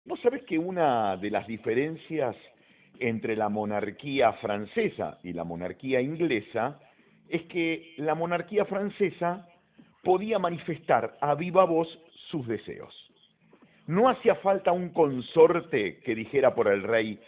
¿Vos sabés que una de las diferencias entre la monarquía francesa y la monarquía inglesa es que la monarquía francesa podía manifestar a viva voz sus deseos? No hacía falta un consorte que dijera por el rey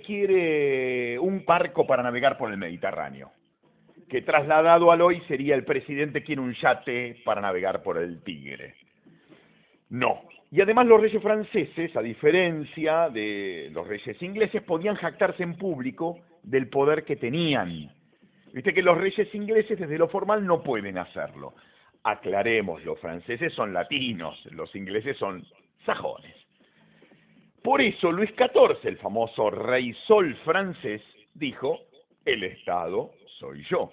quiere un barco para navegar por el Mediterráneo, que trasladado al hoy sería el presidente quiere un yate para navegar por el Tigre. No. Y además los reyes franceses, a diferencia de los reyes ingleses, podían jactarse en público del poder que tenían. Viste que los reyes ingleses desde lo formal no pueden hacerlo. Aclaremos, los franceses son latinos, los ingleses son sajones. Por eso Luis XIV, el famoso rey sol francés, dijo, el Estado soy yo.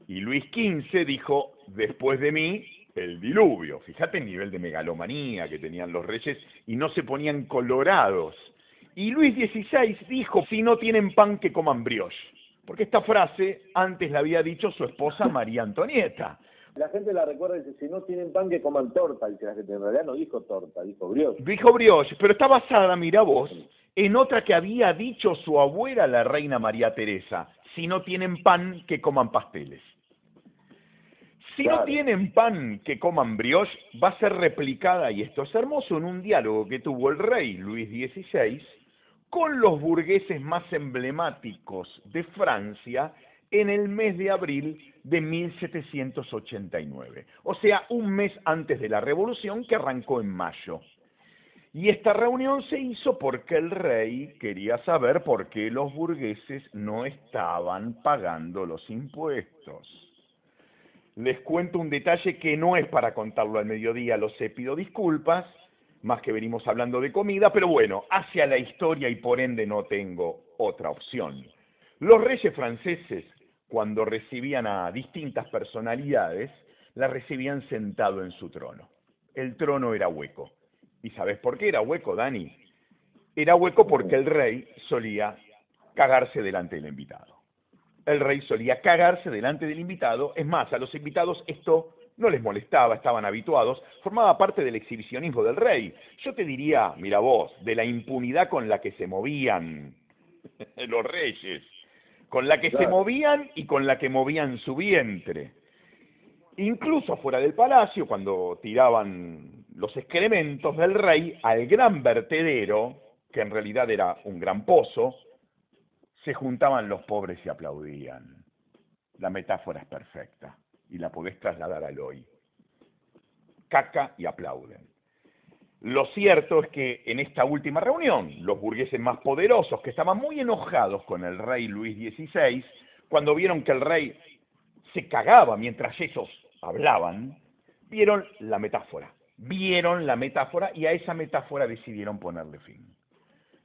Y Luis XV dijo, después de mí, el diluvio. Fíjate el nivel de megalomanía que tenían los reyes y no se ponían colorados. Y Luis XVI dijo, si no tienen pan, que coman brioche. Porque esta frase antes la había dicho su esposa María Antonieta. La gente la recuerda y dice, si no tienen pan que coman torta, dice la gente. En realidad no dijo torta, dijo brioche. Dijo brioche, pero está basada, mira vos, en otra que había dicho su abuela, la reina María Teresa. Si no tienen pan, que coman pasteles. Si no tienen pan, que coman brioche, va a ser replicada, y esto es hermoso, en un diálogo que tuvo el rey Luis XVI con los burgueses más emblemáticos de Francia en el mes de abril de 1789. O sea, un mes antes de la revolución que arrancó en mayo. Y esta reunión se hizo porque el rey quería saber por qué los burgueses no estaban pagando los impuestos. Les cuento un detalle que no es para contarlo al mediodía, lo sé, pido disculpas, más que venimos hablando de comida, pero bueno, hacia la historia y por ende no tengo otra opción. Los reyes franceses, cuando recibían a distintas personalidades, las recibían sentado en su trono. El trono era hueco. ¿Y sabes por qué era hueco, Dani? Era hueco porque el rey solía cagarse delante del invitado. El rey solía cagarse delante del invitado, es más, a los invitados esto no les molestaba, estaban habituados, formaba parte del exhibicionismo del rey. Yo te diría, mira vos, de la impunidad con la que se movían los reyes, con la que se movían y con la que movían su vientre. Incluso fuera del palacio, cuando tiraban los excrementos del rey al gran vertedero, que en realidad era un gran pozo, se juntaban los pobres y aplaudían. La metáfora es perfecta y la podés trasladar al hoy. Caca y aplauden. Lo cierto es que en esta última reunión, los burgueses más poderosos, que estaban muy enojados con el rey Luis XVI, cuando vieron que el rey se cagaba mientras ellos hablaban, vieron la metáfora y a esa metáfora decidieron ponerle fin.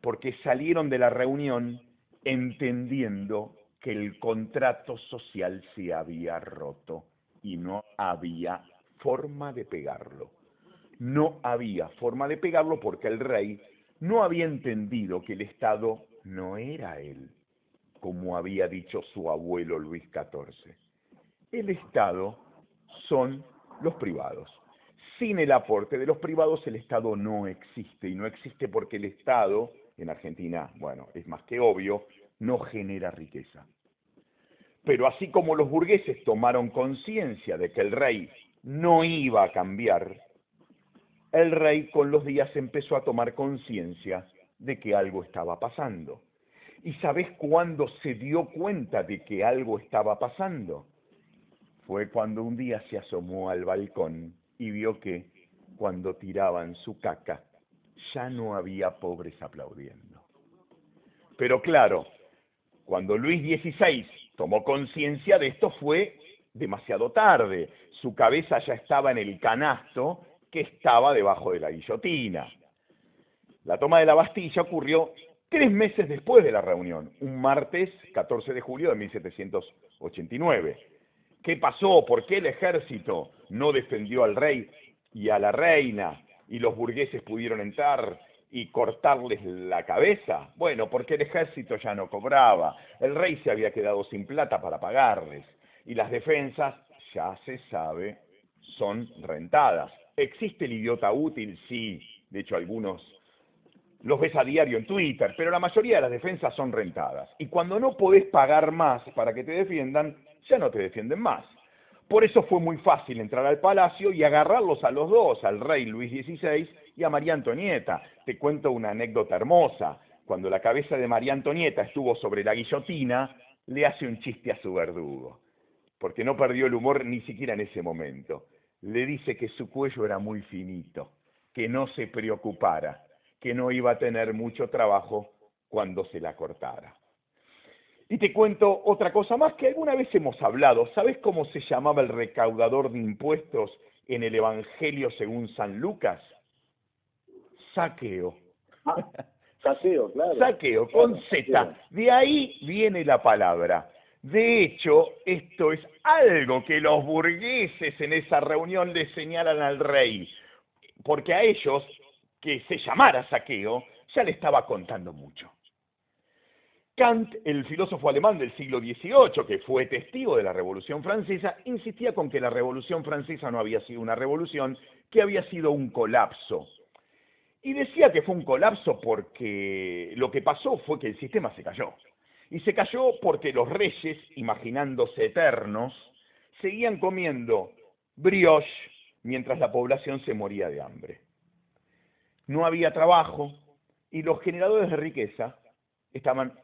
Porque salieron de la reunión entendiendo que el contrato social se había roto y no había forma de pegarlo. No había forma de pegarlo porque el rey no había entendido que el Estado no era él, como había dicho su abuelo Luis XIV. El Estado son los privados. Sin el aporte de los privados el Estado no existe, y no existe porque el Estado, en Argentina, bueno, es más que obvio, no genera riqueza. Pero así como los burgueses tomaron conciencia de que el rey no iba a cambiar, el rey con los días empezó a tomar conciencia de que algo estaba pasando. ¿Y sabés cuándo se dio cuenta de que algo estaba pasando? Fue cuando un día se asomó al balcón y vio que, cuando tiraban su caca, ya no había pobres aplaudiendo. Pero claro, cuando Luis XVI tomó conciencia de esto fue demasiado tarde. Su cabeza ya estaba en el canasto que estaba debajo de la guillotina. La toma de la Bastilla ocurrió 3 meses después de la reunión, un martes 14 de julio de 1789. ¿Qué pasó? ¿Por qué el ejército no defendió al rey y a la reina y los burgueses pudieron entrar y cortarles la cabeza? Bueno, porque el ejército ya no cobraba, el rey se había quedado sin plata para pagarles y las defensas, ya se sabe, son rentadas. ¿Existe el idiota útil? Sí, de hecho algunos los ves a diario en Twitter, pero la mayoría de las defensas son rentadas. Y cuando no podés pagar más para que te defiendan, ya no te defienden más. Por eso fue muy fácil entrar al palacio y agarrarlos a los dos, al rey Luis XVI y a María Antonieta. Te cuento una anécdota hermosa. Cuando la cabeza de María Antonieta estuvo sobre la guillotina, le hace un chiste a su verdugo, porque no perdió el humor ni siquiera en ese momento. Le dice que su cuello era muy finito, que no se preocupara, que no iba a tener mucho trabajo cuando se la cortara. Y te cuento otra cosa más que alguna vez hemos hablado. ¿Sabes cómo se llamaba el recaudador de impuestos en el Evangelio según San Lucas? Saqueo. Ah, saqueo, claro. Saqueo, Claro, con Z. saqueo. De ahí viene la palabra. De hecho, esto es algo que los burgueses en esa reunión le señalan al rey, porque a ellos, que se llamara Saqueo, ya le estaba contando mucho. Kant, el filósofo alemán del siglo XVIII, que fue testigo de la Revolución Francesa, insistía con que la Revolución Francesa no había sido una revolución, que había sido un colapso. Y decía que fue un colapso porque lo que pasó fue que el sistema se cayó. Y se cayó porque los reyes, imaginándose eternos, seguían comiendo brioche mientras la población se moría de hambre. No había trabajo y los generadores de riqueza estaban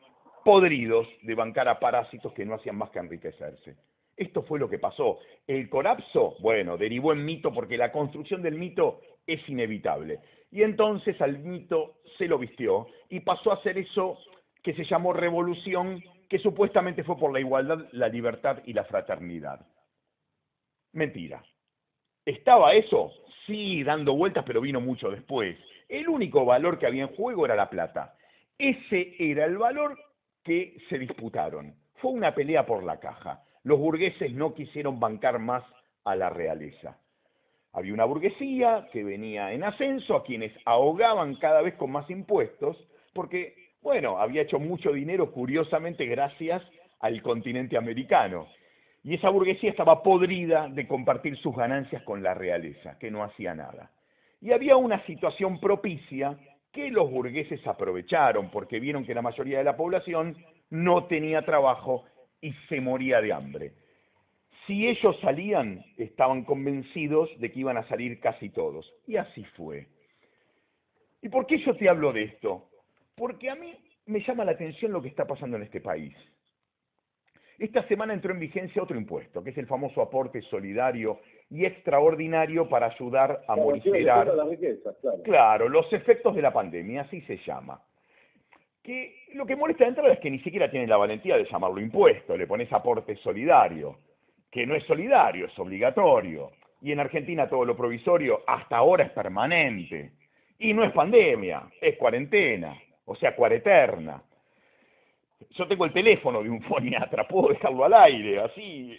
podridos de bancar a parásitos que no hacían más que enriquecerse. Esto fue lo que pasó. El colapso, bueno, derivó en mito porque la construcción del mito es inevitable. Y entonces al mito se lo vistió y pasó a ser eso que se llamó revolución, que supuestamente fue por la igualdad, la libertad y la fraternidad. Mentira. ¿Estaba eso? Sí, dando vueltas, pero vino mucho después. El único valor que había en juego era la plata. Ese era el valor que se disputaron. Fue una pelea por la caja. Los burgueses no quisieron bancar más a la realeza. Había una burguesía que venía en ascenso, a quienes ahogaban cada vez con más impuestos, porque, bueno, había hecho mucho dinero, curiosamente, gracias al continente americano. Y esa burguesía estaba podrida de compartir sus ganancias con la realeza, que no hacía nada. Y había una situación propicia que los burgueses aprovecharon, porque vieron que la mayoría de la población no tenía trabajo y se moría de hambre. Si ellos salían, estaban convencidos de que iban a salir casi todos. Y así fue. ¿Y por qué yo te hablo de esto? Porque a mí me llama la atención lo que está pasando en este país. Esta semana entró en vigencia otro impuesto, que es el famoso aporte solidario y extraordinario para ayudar a morigerar, la riqueza, claro. claro, los efectos de la pandemia, así se llama. Que lo que molesta de entrada es que ni siquiera tienen la valentía de llamarlo impuesto, le pones aporte solidario, que no es solidario, es obligatorio. Y en Argentina todo lo provisorio hasta ahora es permanente. Y no es pandemia, es cuarentena, o sea, cuareterna. Yo tengo el teléfono de un foniatra, puedo dejarlo al aire, así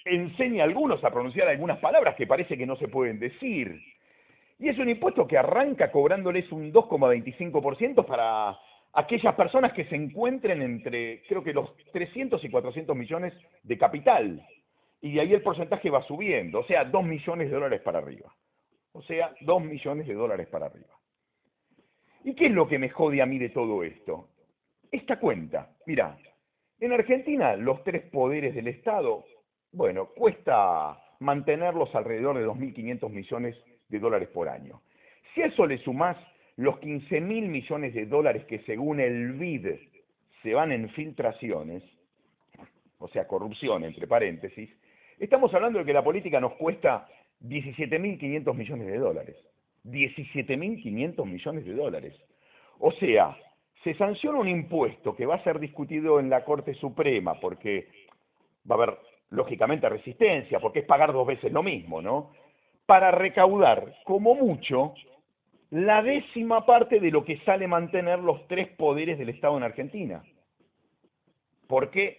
enseña a algunos a pronunciar algunas palabras que parece que no se pueden decir. Y es un impuesto que arranca cobrándoles un 2,25% para aquellas personas que se encuentren entre, creo que los 300 y 400 millones de capital. Y de ahí el porcentaje va subiendo, o sea, 2 millones de dólares para arriba. O sea, 2 millones de dólares para arriba. ¿Y qué es lo que me jode a mí de todo esto? Esta cuenta. Mirá, en Argentina los tres poderes del Estado, bueno, cuesta mantenerlos alrededor de 2.500 millones de dólares por año. Si a eso le sumás los 15.000 millones de dólares que según el BID se van en filtraciones, o sea, corrupción entre paréntesis, estamos hablando de que la política nos cuesta 17.500 millones de dólares. 17.500 millones de dólares. O sea, se sanciona un impuesto que va a ser discutido en la Corte Suprema porque va a haber, lógicamente, resistencia, porque es pagar dos veces lo mismo, ¿no? Para recaudar, como mucho, la 10ª parte de lo que sale mantener los tres poderes del Estado en Argentina. Porque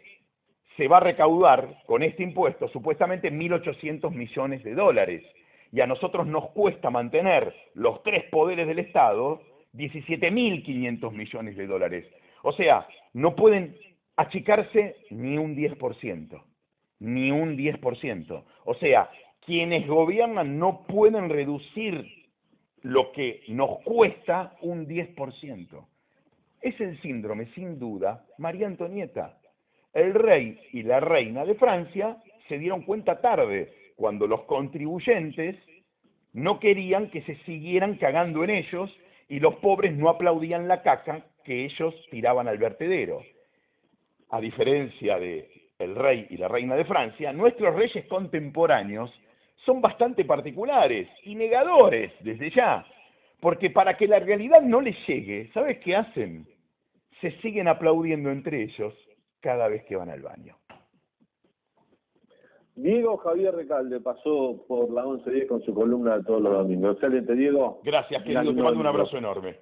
se va a recaudar con este impuesto supuestamente 1.800 millones de dólares. Y a nosotros nos cuesta mantener los tres poderes del Estado 17.500 millones de dólares. O sea, no pueden achicarse ni un 10%. Ni un 10%. O sea, quienes gobiernan no pueden reducir lo que nos cuesta un 10%. Es el síndrome, sin duda, María Antonieta. El rey y la reina de Francia se dieron cuenta tarde, cuando los contribuyentes no querían que se siguieran cagando en ellos y los pobres no aplaudían la caca que ellos tiraban al vertedero. A diferencia de el rey y la reina de Francia, nuestros reyes contemporáneos son bastante particulares y negadores desde ya, porque para que la realidad no les llegue, ¿sabes qué hacen? Se siguen aplaudiendo entre ellos cada vez que van al baño. Diego Javier Recalde pasó por la 11:10 con su columna de todos los domingos. Excelente, Diego. Gracias, querido, te mando un abrazo enorme.